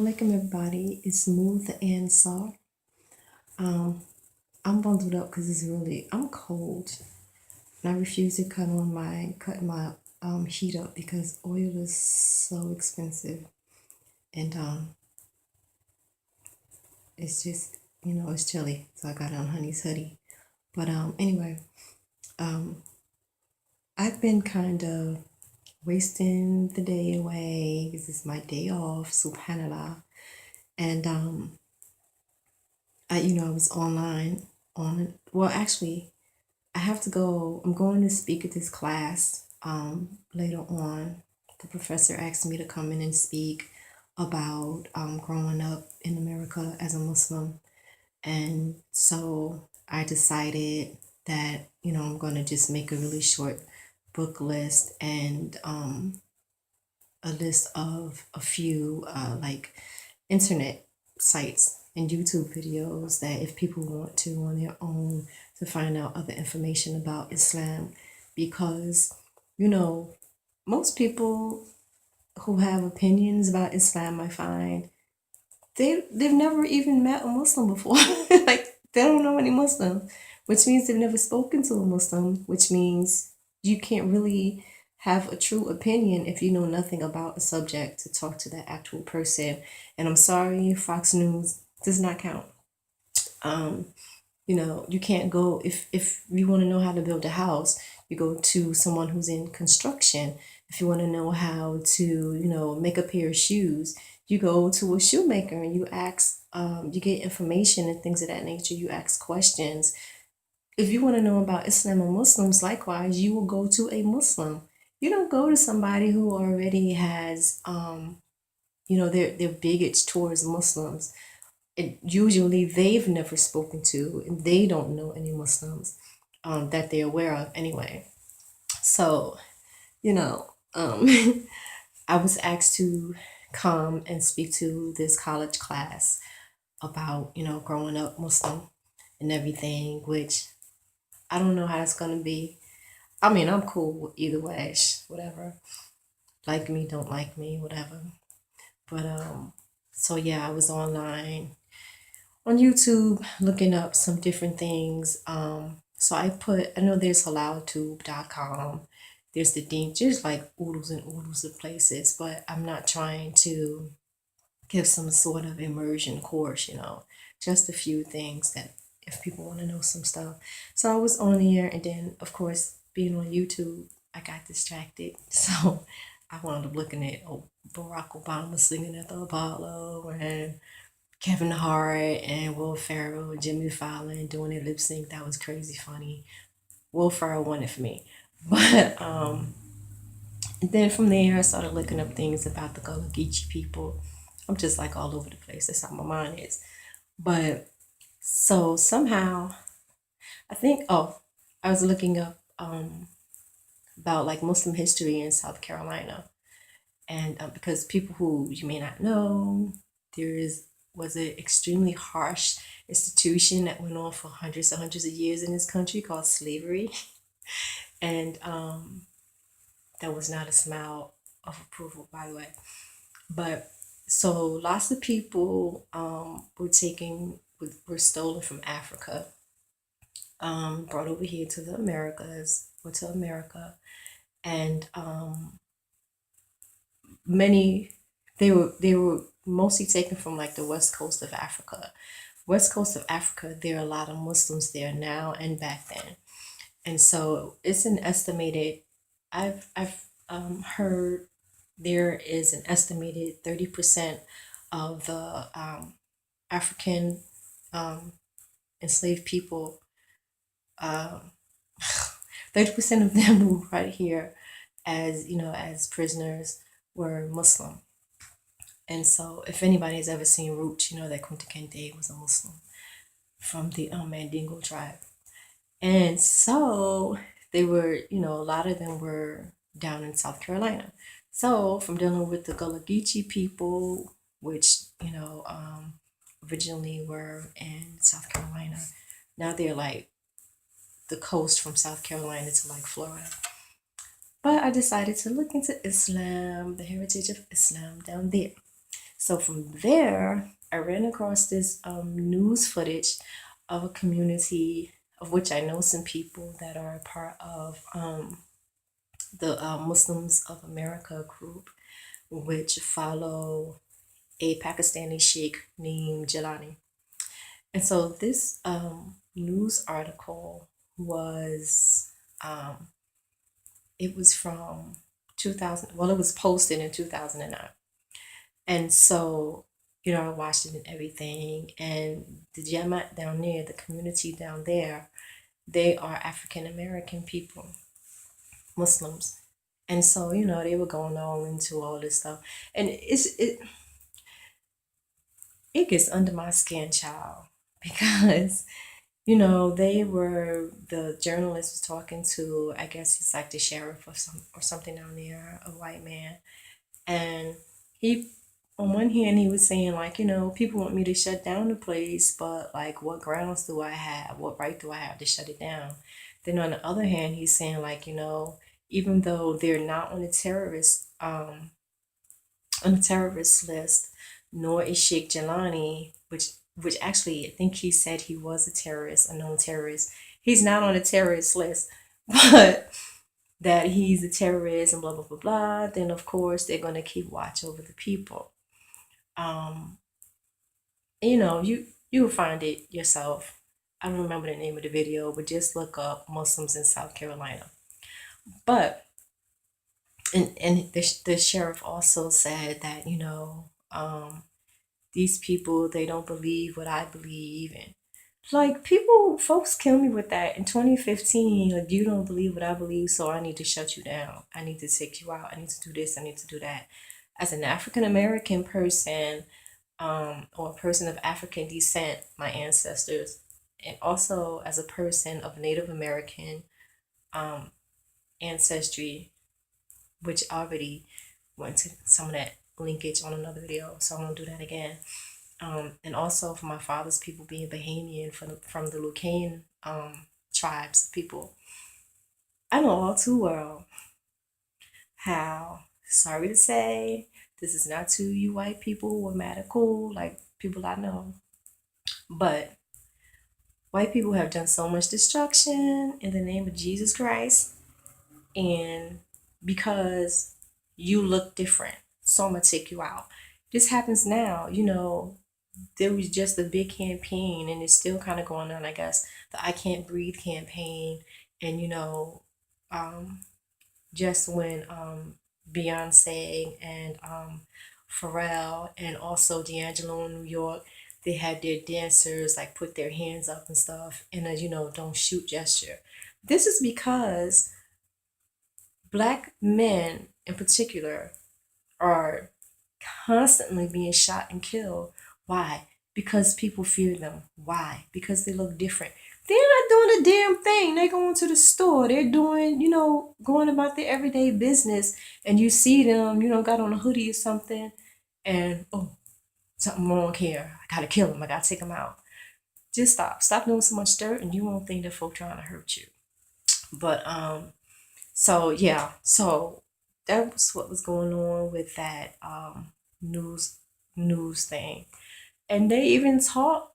Alaikum everybody, it's smooth and soft. I'm bundled up because I'm cold and I refuse to cut my heat up because oil is so expensive and it's just it's chilly, so I got on honey's hoodie. But anyway, um I've been kind of wasting the day away because it's my day off, subhanallah. And I was online on, well, actually, I have to go. I'm going to speak at this class later on. The professor asked me to come in and speak about growing up in America as a Muslim. And so I decided that, I'm going to just make a really short book list and a list of a few like internet sites and YouTube videos that if people want to on their own to find out other information about Islam, because you know most people who have opinions about Islam, I find they've never even met a Muslim before. Like they don't know any Muslim, which means they've never spoken to a Muslim, which means you can't really have a true opinion if you know nothing about a subject to talk to that actual person. And I'm sorry, Fox News does not count. Um, you can't go if you want to know how to build a house, you go to someone who's in construction. If you want to know how to, make a pair of shoes, you go to a shoemaker and you ask, you get information and things of that nature. You ask questions. If you want to know about Islam and Muslims, likewise, you will go to a Muslim. You don't go to somebody who already has, they're bigots towards Muslims. Usually they've never spoken to and they don't know any Muslims that they're aware of anyway. So, you know, um, I was asked to come and speak to this college class about, growing up Muslim and everything, which I don't know how it's going to be. I mean, I'm cool either way, whatever. Like me, don't like me, whatever. But, so yeah, I was online on YouTube looking up some different things. So I know there's halal.tube.com. There's the Dink, just like oodles and oodles of places, but I'm not trying to give some sort of immersion course, just a few things that if people want to know some stuff. So I was on here, and then, of course, being on YouTube, I got distracted. So I wound up looking at Barack Obama singing at the Apollo and Kevin Hart and Will Ferrell and Jimmy Fallon doing their lip sync. That was crazy funny. Will Ferrell won it for me. But then from there, I started looking up things about the Gullah Geechee people. I'm just like all over the place. That's how my mind is. But so somehow, I think, I was looking up about like Muslim history in South Carolina. And because people who you may not know, there was an extremely harsh institution that went on for hundreds and hundreds of years in this country called slavery, and that was not a smile of approval, by the way. But so lots of people were stolen from Africa, brought over here to the Americas or to America, and many they were mostly taken from like the west coast of Africa. West coast of Africa, there are a lot of Muslims there now and back then, and so it's an estimated. I've heard there is an estimated 30% of the African um, enslaved people. Um, 30% of them who right here as as prisoners were Muslim. And so, if anybody's ever seen Roots, you know that Kunta Kinte was a Muslim from the Mandingo tribe. And so, they were, a lot of them were down in South Carolina. So, from dealing with the Gullah Geechee people, which, originally were in South Carolina, now they're like the coast from South Carolina to like Florida. But I decided to look into Islam, the heritage of Islam down there. So from there, I ran across this news footage of a community of which I know some people that are a part of the Muslims of America group, which follow a Pakistani sheikh named Jelani. And so this news article was, it was from 2000, well, it was posted in 2009. And so, I watched it and everything. And the Jamaat down there, the community down there, they are African American people, Muslims. And so, they were going all into all this stuff. And it gets under my skin, child, because the journalist was talking to, I guess he's like the sheriff or something down there, a white man. And he, on one hand, he was saying, like, people want me to shut down the place, but like, what grounds do I have? What right do I have to shut it down? Then on the other hand, he's saying, like, even though they're not on the terrorist list, nor is Sheikh Jelani, which actually I think he said he was a terrorist, a known terrorist. He's not on a terrorist list, but that he's a terrorist and blah blah blah blah. Then of course they're gonna keep watch over the people. Um, you will find it yourself. I don't remember the name of the video, but just look up Muslims in South Carolina. But and the sheriff also said that these people, they don't believe what I believe. And like, folks kill me with that in 2015. Like, you don't believe what I believe, so I need to shut you down, I need to take you out, I need to do this, I need to do that. As an African American person, or a person of African descent, my ancestors, and also as a person of Native American um, ancestry, which already went to some of that linkage on another video, so I won't do that again. And also for my father's people being Bahamian from the Lucan tribes of people, I know all too well how, sorry to say, this is not to you white people who are mad at cool, like people I know, but white people have done so much destruction in the name of Jesus Christ, and because you look different, so I'm gonna take you out. This happens now, there was just a big campaign, and it's still kind of going on, I guess, the I Can't Breathe campaign. And um, just when Beyonce and Pharrell and also D'Angelo in New York, they had their dancers like put their hands up and stuff in a don't shoot gesture. This is because black men in particular are constantly being shot and killed. Why? Because people fear them. Why? Because they look different. They're not doing a damn thing. They're going to the store. They're doing, going about their everyday business. And you see them, got on a hoodie or something. And, oh, something wrong here. I gotta kill them. I gotta take them out. Just stop. Stop doing so much dirt, and you won't think that folk trying to hurt you. But, so yeah. So that was what was going on with that news news thing. And they even taught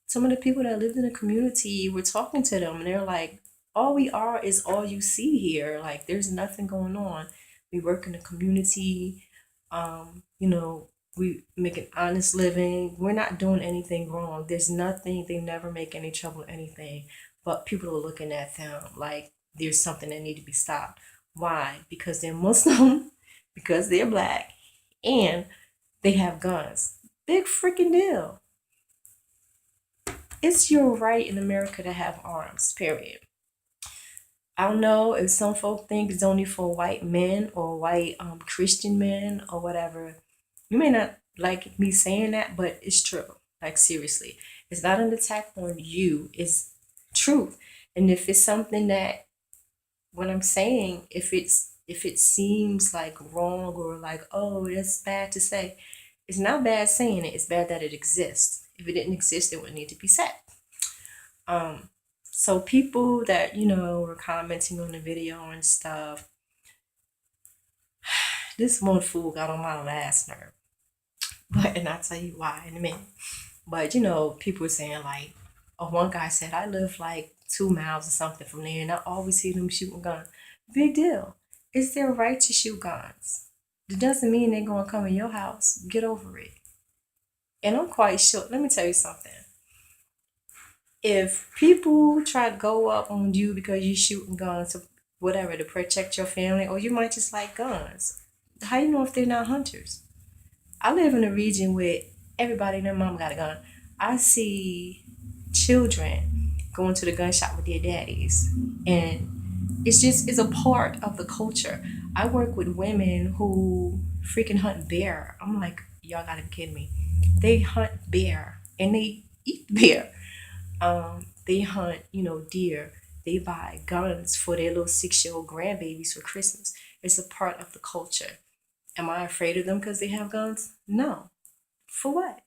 some of the people that lived in the community, were talking to them, and they're like, all we are is all you see here. Like, there's nothing going on. We work in the community. We make an honest living. We're not doing anything wrong. There's nothing. They never make any trouble or anything. But people are looking at them like there's something that need to be stopped. Why? Because they're Muslim, because they're black, and they have guns. Big freaking deal. It's your right in America to have arms, period. I don't know if some folk think it's only for white men or white Christian men or whatever. You may not like me saying that, but it's true. Like, seriously, it's not an attack on you. It's truth. And if it's something that, what I'm saying, if it seems like wrong or like, oh, that's bad to say, it's not bad saying it. It's bad that it exists. If it didn't exist, it wouldn't need to be said. Um, so people that were commenting on the video and stuff, this one fool got on my last nerve But and I'll tell you why in a minute. But you know, people were saying like, oh, one guy said I live like 2 miles or something from there, and I always see them shooting guns. Big deal. It's their right to shoot guns. It doesn't mean they're gonna come in your house. Get over it. And I'm quite sure. Let me tell you something. If people try to go up on you because you're shooting guns or whatever to protect your family, or you might just like guns, how you know if they're not hunters? I live in a region where everybody and their mom got a gun. I see children going to the gun shop with their daddies, and it's a part of the culture. I work with women who freaking hunt bear. I'm like, y'all gotta be kidding me. They hunt bear and they eat bear. They hunt, deer. They buy guns for their little 6-year-old grandbabies for Christmas. It's a part of the culture. Am I afraid of them because they have guns? No. For what?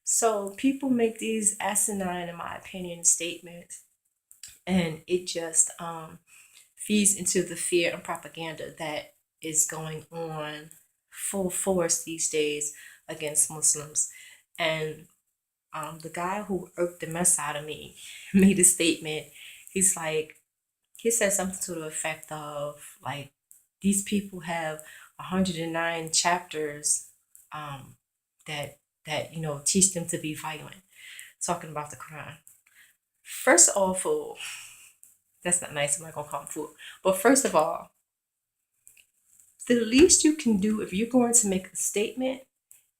So people make these asinine, in my opinion, statements, and it just feeds into the fear and propaganda that is going on full force these days against Muslims. And the guy who irked the mess out of me made a statement. He's like, he said something to the effect of like, these people have 109 chapters um, that teach them to be violent, talking about the Quran. First of all, fool, that's not nice. I'm not gonna call him fool. But first of all, the least you can do if you're going to make a statement,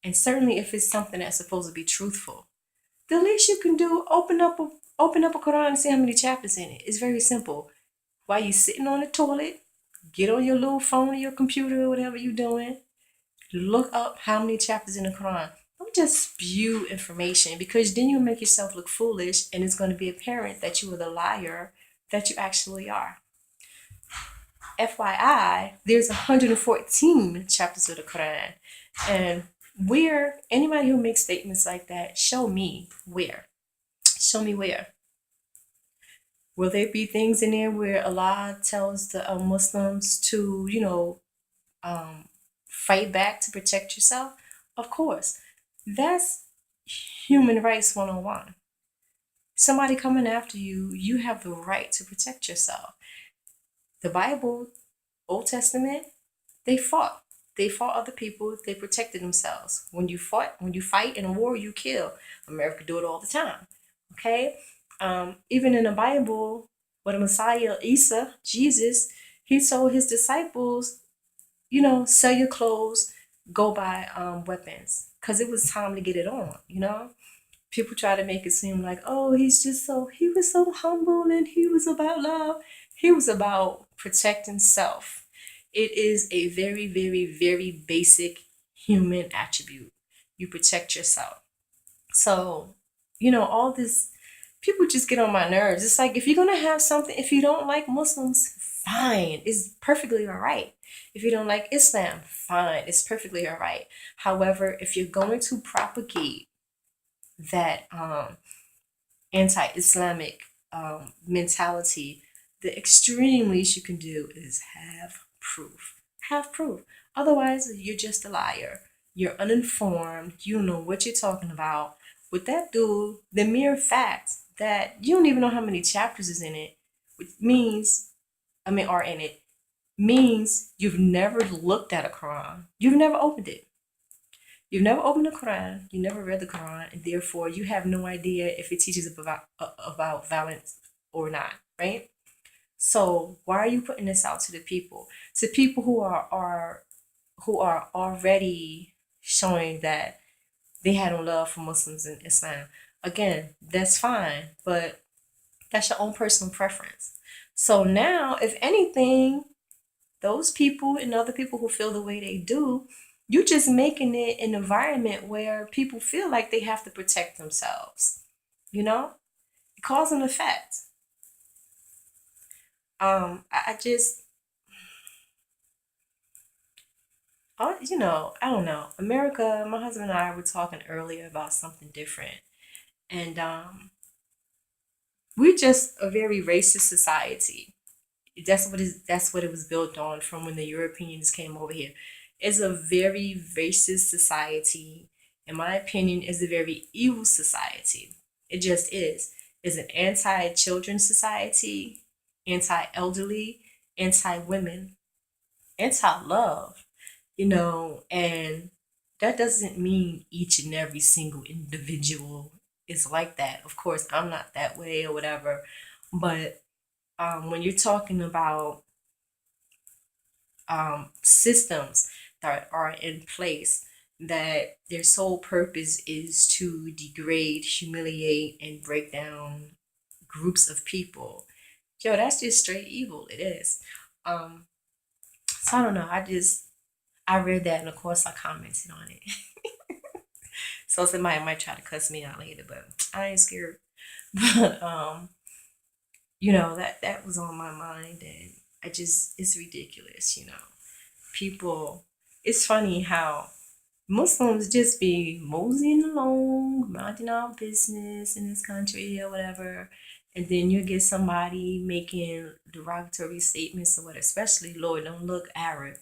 and certainly if it's something that's supposed to be truthful, the least you can do, open up a Quran and see how many chapters in it. It's very simple. While you're sitting on the toilet, get on your little phone or your computer or whatever you're doing, look up how many chapters in the Quran. Don't just spew information, because then you make yourself look foolish and it's going to be apparent that you are the liar that you actually are. FYI, there's 114 chapters of the Quran. And where anybody who makes statements like that, show me where. Show me where. Will there be things in there where Allah tells the Muslims to, um, fight back to protect yourself? Of course. That's human rights 101. Somebody coming after you, you have the right to protect yourself. The Bible, Old Testament, they fought. They fought other people. They protected themselves. When you fight in a war, you kill. America do it all the time. Okay? Even in the Bible, when the Messiah, Isa, Jesus, he told his disciples, sell your clothes, go buy weapons. Because it was time to get it on. People try to make it seem like, oh, he was so humble and he was about love. He was about protecting self. It is a very, very, very basic human attribute. You protect yourself. So, all this, people just get on my nerves. It's like, if you're going to have something, if you don't like Muslims, fine. It's perfectly all right. If you don't like Islam, fine. It's perfectly all right. However, if you're going to propagate that anti-Islamic mentality, the extreme least you can do is have proof. Have proof. Otherwise, you're just a liar. You're uninformed. You don't know what you're talking about. With that dude, the mere fact that you don't even know how many chapters is in it, which means, are in it, means you've never looked at a Quran. You've never opened it. You've never opened the Quran, you never read the Quran, and therefore you have no idea if it teaches about violence or not, right? So why are you putting this out to the people? To people who are already showing that they had no love for Muslims and Islam. Again, that's fine, but that's your own personal preference. So now, if anything, those people and other people who feel the way they do, you're just making it an environment where people feel like they have to protect themselves. You know, cause and effect. I just, I don't know. America, my husband and I were talking earlier about something different, and we're just a very racist society. That's what it was built on from when the Europeans came over here. is a very racist society. In my opinion, is a very evil society. It just is. It's an anti-children society, anti-elderly, anti-women, anti-love, and that doesn't mean each and every single individual is like that. Of course, I'm not that way or whatever, but when you're talking about systems that are in place that their sole purpose is to degrade, humiliate, and break down groups of people, yo, that's just straight evil. It is. Um, so I don't know. I read that and of course I commented on it. So somebody might try to cuss me out later, but I ain't scared. But that was on my mind, and it's ridiculous. People, it's funny how Muslims just be moseying along, minding our business in this country or whatever, and then you get somebody making derogatory statements or what, especially Lord, don't look Arab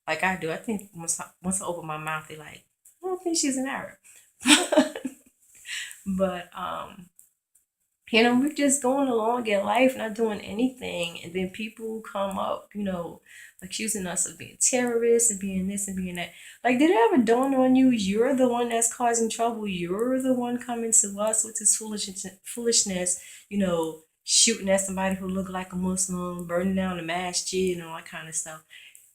like I do. I think once I open my mouth, they like, I don't think she's an Arab. But we're just going along in life, not doing anything, and then people come up, accusing us of being terrorists and being this and being that. Like, did it ever dawn on you? You're the one that's causing trouble. You're the one coming to us with this foolishness. Shooting at somebody who looked like a Muslim, burning down the masjid, and all that kind of stuff.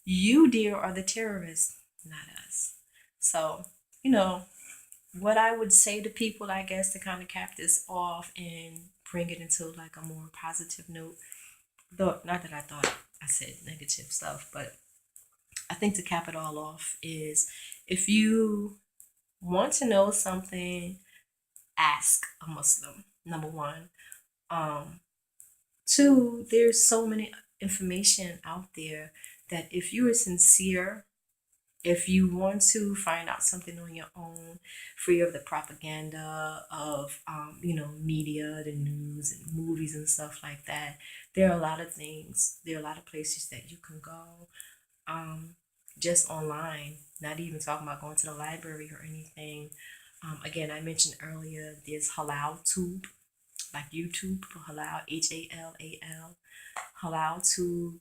You, dear, are the terrorists, not us. So, you know, what I would say to people, I guess, to kind of cap this off and bring it into like a more positive note. Though, not that I thought I said negative stuff, but I think to cap it all off is if you want to know something, ask a Muslim. Number one. Two, there's so many information out there that if you are sincere, if you want to find out something on your own, free of the propaganda of media, the news and movies and stuff like that, there are a lot of things. There are a lot of places that you can go, just online. Not even talking about going to the library or anything. Again, I mentioned earlier there's Halal Tube, like YouTube, Halal, HALAL, Halal Tube.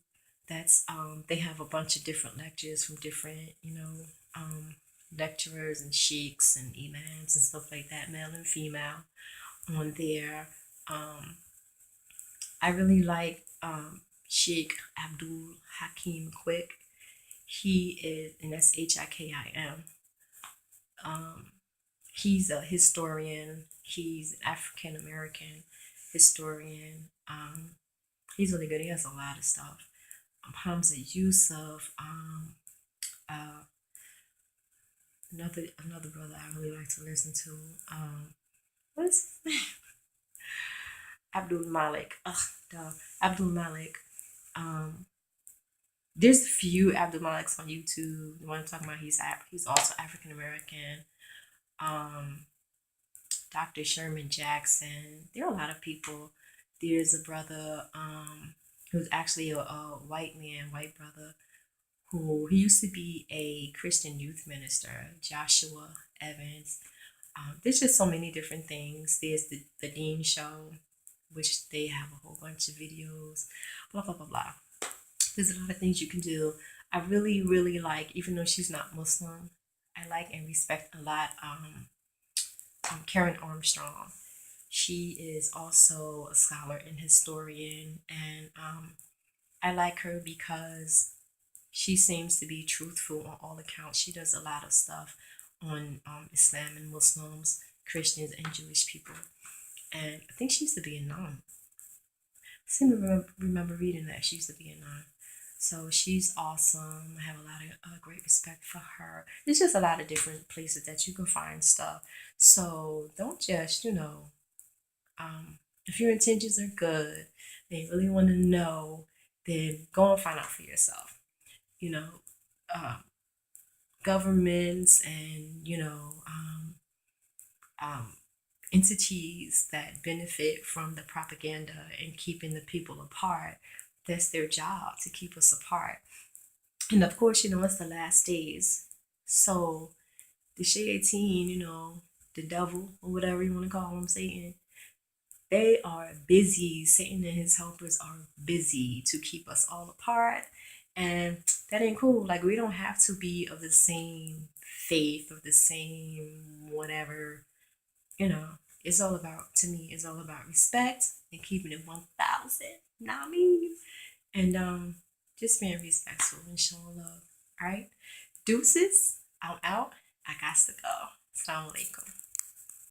That's they have a bunch of different lectures from different lecturers and sheiks and imams and stuff like that, male and female, on there. um I really like Sheikh Abdul Hakim Quick. He is, and that's Hikim. He's a historian. He's an African American historian. He's really good. He has a lot of stuff. Hamza Yusuf, uh, another brother I really like to listen to. What's his name? Abdul Malik. Ugh, duh. Abdul Malik. Um, there's a few Abdul Maliks on YouTube. The one I'm talking about, he's also African American. Um, Dr. Sherman Jackson. There are a lot of people. There's a brother who's actually a white man, white brother, who he used to be a Christian youth minister, Joshua Evans. There's just so many different things. There's the Dean Show, which they have a whole bunch of videos, blah, blah, blah, blah. There's a lot of things you can do. I really, really like, even though she's not Muslim, I like and respect a lot Karen Armstrong. She is also a scholar and historian, and I like her because she seems to be truthful on all accounts. She does a lot of stuff on Islam and Muslims, Christians, and Jewish people. And I think she used to be a nun. I seem to remember reading that she used to be a nun. So she's awesome. I have a lot of great respect for her. There's just a lot of different places that you can find stuff. So don't just, if your intentions are good, and you really want to know, then go and find out for yourself. You know, um, governments and um, entities that benefit from the propaganda and keeping the people apart. That's their job, to keep us apart. And of course, it's the last days. So the shayateen, the devil or whatever you want to call them, Satan, they are busy. Satan and his helpers are busy to keep us all apart. And that ain't cool. Like, we don't have to be of the same faith, of the same whatever. It's all about, to me, it's all about respect and keeping it 1,000. You know what I mean? And just being respectful and showing love. All right? Deuces, I'm out. I got to go. Assalamu alaikum.